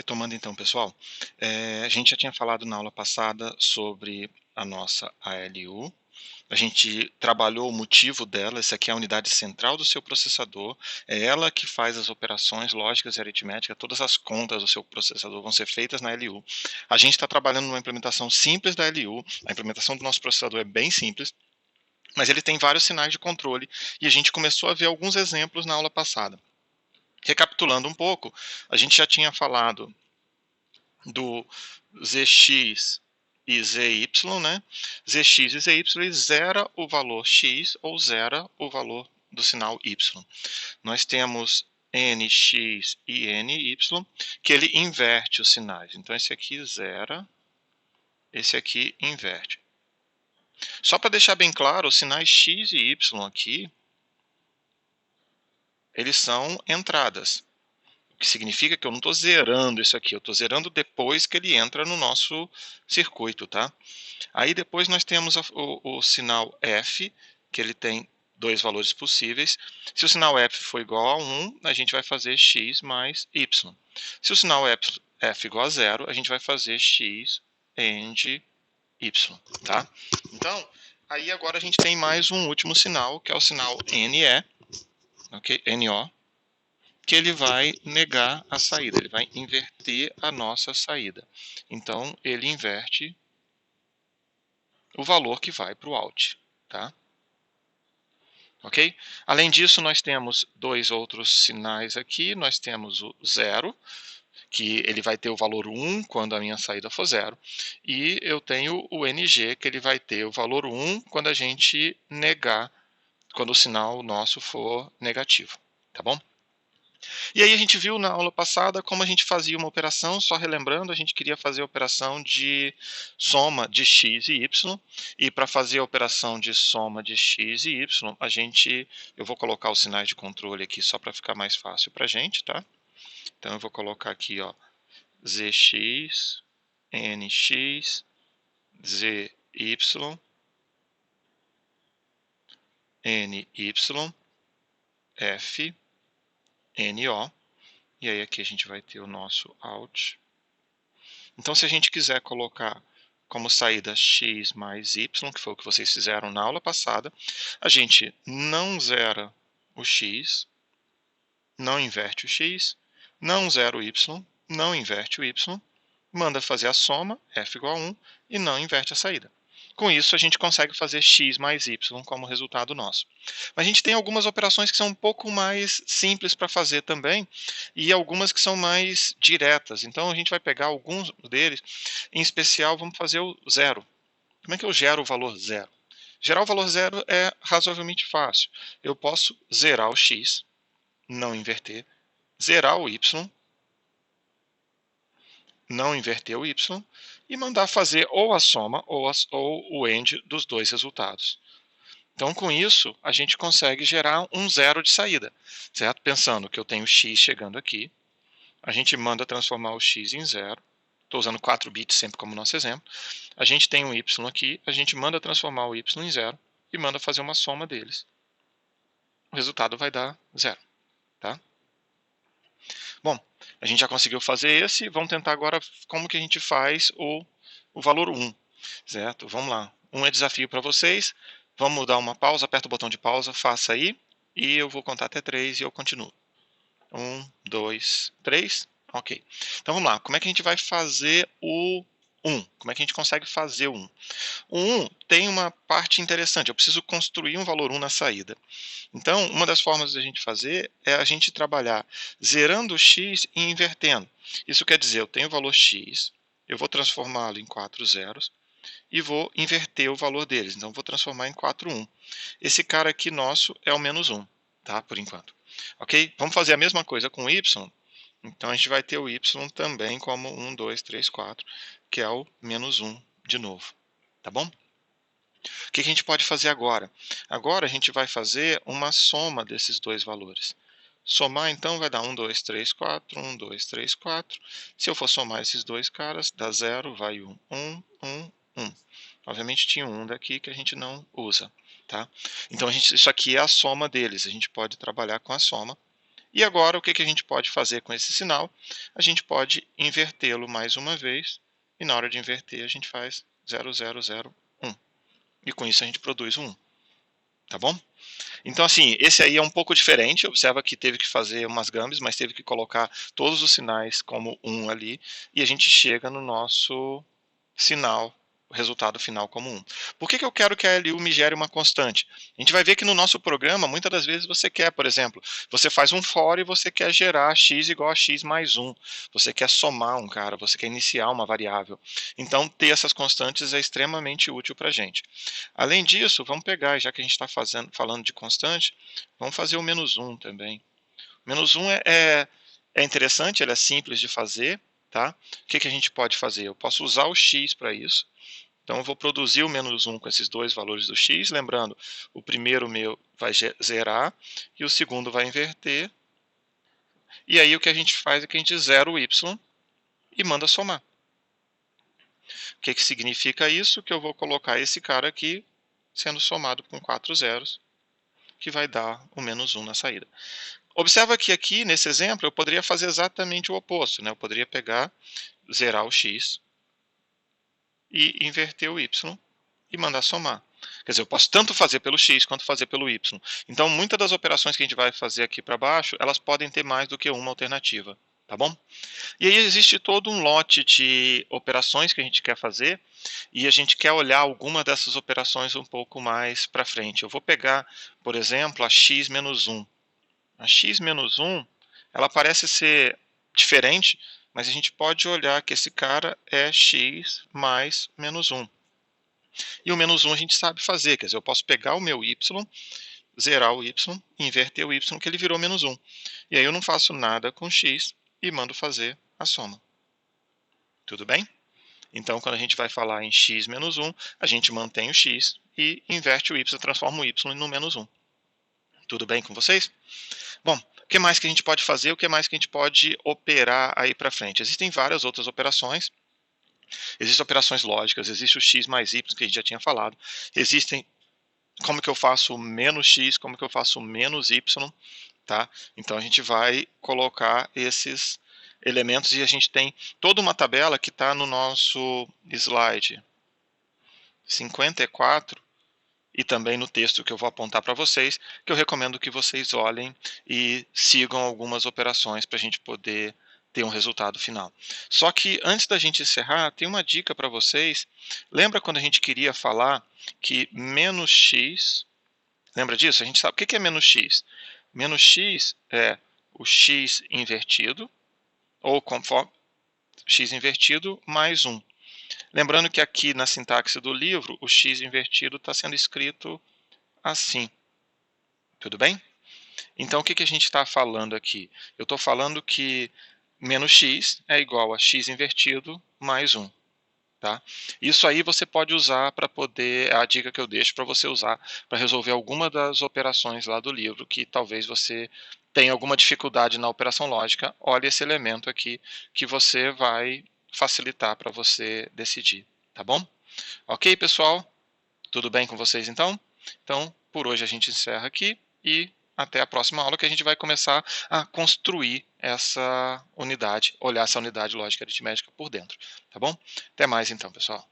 Retomando então, pessoal, a gente já tinha falado na aula passada sobre a nossa ALU, a gente trabalhou o motivo dela, essa aqui é a unidade central do seu processador, é ela que faz as operações lógicas e aritméticas, todas as contas do seu processador vão ser feitas na LU. A gente está trabalhando numa implementação simples da LU, a implementação do nosso processador é bem simples, mas ele tem vários sinais de controle, e a gente começou a ver alguns exemplos na aula passada. Recapitulando um pouco, a gente já tinha falado do Zx e Zy, né? Zx e Zy zera o valor x ou zera o valor do sinal y. Nós temos nx e ny, que ele inverte os sinais. Então, esse aqui zera, esse aqui inverte. Só para deixar bem claro, os sinais x e y aqui, eles são entradas. O que significa que eu não estou zerando isso aqui, eu estou zerando depois que ele entra no nosso circuito, tá? Aí depois nós temos o sinal F, que ele tem dois valores possíveis. Se o sinal F for igual a 1, a gente vai fazer x mais y. Se o sinal F igual a 0, a gente vai fazer x and y, tá? Então, aí agora a gente tem mais um último sinal, que é o sinal NE, ok? NO, que ele vai negar a saída, ele vai inverter a nossa saída. Então, ele inverte o valor que vai para o out, tá? Ok? Além disso, nós temos dois outros sinais aqui. Nós temos o zero, que ele vai ter o valor 1 quando a minha saída for zero. E eu tenho o NG, que ele vai ter o valor 1 quando a gente negar, quando o sinal nosso for negativo, tá bom? E aí a gente viu na aula passada como a gente fazia uma operação, só relembrando, a gente queria fazer a operação de soma de x e y, e para fazer a operação de soma de x e y, eu vou colocar os sinais de controle aqui só para ficar mais fácil para a gente, tá? Então eu vou colocar aqui, ó, zx, nx, zy, ny, f, no, e aí aqui a gente vai ter o nosso out. Então, se a gente quiser colocar como saída x mais y, que foi o que vocês fizeram na aula passada, a gente não zera o x, não inverte o x, não zera o y, não inverte o y, manda fazer a soma, f igual a 1, e não inverte a saída. Com isso, a gente consegue fazer x mais y como resultado nosso. Mas a gente tem algumas operações que são um pouco mais simples para fazer também, e algumas que são mais diretas. Então, a gente vai pegar alguns deles, em especial, vamos fazer o zero. Como é que eu gero o valor zero? Gerar o valor zero é razoavelmente fácil. Eu posso zerar o x, não inverter, zerar o y, não inverter o y, e mandar fazer ou a soma ou o AND dos dois resultados. Então, com isso, a gente consegue gerar um zero de saída, certo? Pensando que eu tenho x chegando aqui, a gente manda transformar o x em zero, estou usando 4 bits sempre como nosso exemplo, a gente tem um y aqui, a gente manda transformar o y em zero e manda fazer uma soma deles. O resultado vai dar zero, tá? Bom, a gente já conseguiu fazer esse, vamos tentar agora como que a gente faz o valor 1, certo? Vamos lá, 1 é desafio para vocês, vamos dar uma pausa, aperta o botão de pausa, faça aí, e eu vou contar até 3 e eu continuo. 1, 2, 3, ok. Então vamos lá, como é que a gente vai fazer o 1? Como é que a gente consegue fazer o 1? O 1 tem uma parte interessante, eu preciso construir um valor 1 na saída. Então, uma das formas de a gente fazer é a gente trabalhar zerando o x e invertendo. Isso quer dizer, eu tenho o valor x, eu vou transformá-lo em 4 zeros e vou inverter o valor deles. Então, vou transformar em 4, 1. Esse cara aqui nosso é o menos 1, tá? Por enquanto. Ok? Vamos fazer a mesma coisa com o y. Então, a gente vai ter o y também como 1, 2, 3, 4, que é o menos 1 de novo. Tá bom? O que a gente pode fazer agora? Agora a gente vai fazer uma soma desses dois valores. Somar, então, vai dar 1, 2, 3, 4, 1, 2, 3, 4. Se eu for somar esses dois caras, dá 0, vai 1, 1, 1, 1. Obviamente tinha um daqui que a gente não usa, tá? Então, isso aqui é a soma deles. A gente pode trabalhar com a soma. E agora, o que a gente pode fazer com esse sinal? A gente pode invertê-lo mais uma vez, e na hora de inverter, a gente faz 0, 0, 0, 1. E com isso a gente produz um 1. Tá bom? Então, assim, esse aí é um pouco diferente. Observa que teve que fazer umas gambes, mas teve que colocar todos os sinais como 1 ali, e a gente chega no nosso sinal, o resultado final como 1. Por que eu quero que a LU me gere uma constante? A gente vai ver que no nosso programa, muitas das vezes você quer, por exemplo, você faz um for e você quer gerar x igual a x mais 1. Você quer somar um cara, você quer iniciar uma variável. Então, ter essas constantes é extremamente útil para a gente. Além disso, vamos pegar, já que a gente está falando de constante, vamos fazer o menos 1 também. O menos 1 é interessante, ele é simples de fazer. Tá? O que a gente pode fazer? Eu posso usar o x para isso. Então, eu vou produzir o menos 1 com esses dois valores do x. Lembrando, o primeiro meu vai zerar e o segundo vai inverter. E aí, o que a gente faz é que a gente zera o y e manda somar. O que significa isso? Que eu vou colocar esse cara aqui sendo somado com 4 zeros, que vai dar o menos 1 na saída. Observa que aqui, nesse exemplo, eu poderia fazer exatamente o oposto. Né? Eu poderia pegar, zerar o x e inverter o y e mandar somar. Quer dizer, eu posso tanto fazer pelo x quanto fazer pelo y. Então, muitas das operações que a gente vai fazer aqui para baixo, elas podem ter mais do que uma alternativa. Tá bom? E aí existe todo um lote de operações que a gente quer fazer e a gente quer olhar alguma dessas operações um pouco mais para frente. Eu vou pegar, por exemplo, a x menos 1. A x menos 1, ela parece ser diferente, mas a gente pode olhar que esse cara é x mais menos 1. E o menos 1 a gente sabe fazer, quer dizer, eu posso pegar o meu y, zerar o y, inverter o y, que ele virou menos 1. E aí eu não faço nada com x e mando fazer a soma. Tudo bem? Então, quando a gente vai falar em x menos 1, a gente mantém o x e inverte o y, transforma o y no menos 1. Tudo bem com vocês? Bom, o que mais que a gente pode fazer? O que mais que a gente pode operar aí para frente? Existem várias outras operações. Existem operações lógicas, existe o x mais y, que a gente já tinha falado. Existem como que eu faço menos x, como que eu faço menos y, tá? Então a gente vai colocar esses elementos e a gente tem toda uma tabela que está no nosso slide 54 e também no texto que eu vou apontar para vocês, que eu recomendo que vocês olhem e sigam algumas operações para a gente poder ter um resultado final. Só que antes da gente encerrar, tem uma dica para vocês. Lembra quando a gente queria falar que menos x, lembra disso? A gente sabe o que é menos x. Menos x é o x invertido, ou conforme x invertido mais 1. Lembrando que aqui na sintaxe do livro, o x invertido está sendo escrito assim. Tudo bem? Então, o que a gente está falando aqui? Eu estou falando que menos x é igual a x invertido mais 1. Tá? Isso aí você pode usar para poder, é a dica que eu deixo para você usar para resolver alguma das operações lá do livro, que talvez você tenha alguma dificuldade na operação lógica. Olha esse elemento aqui que você vai facilitar para você decidir, tá bom? Ok, pessoal? Tudo bem com vocês então? Então, por hoje a gente encerra aqui e até a próxima aula que a gente vai começar a construir essa unidade, olhar essa unidade lógica aritmética por dentro, tá bom? Até mais então, pessoal.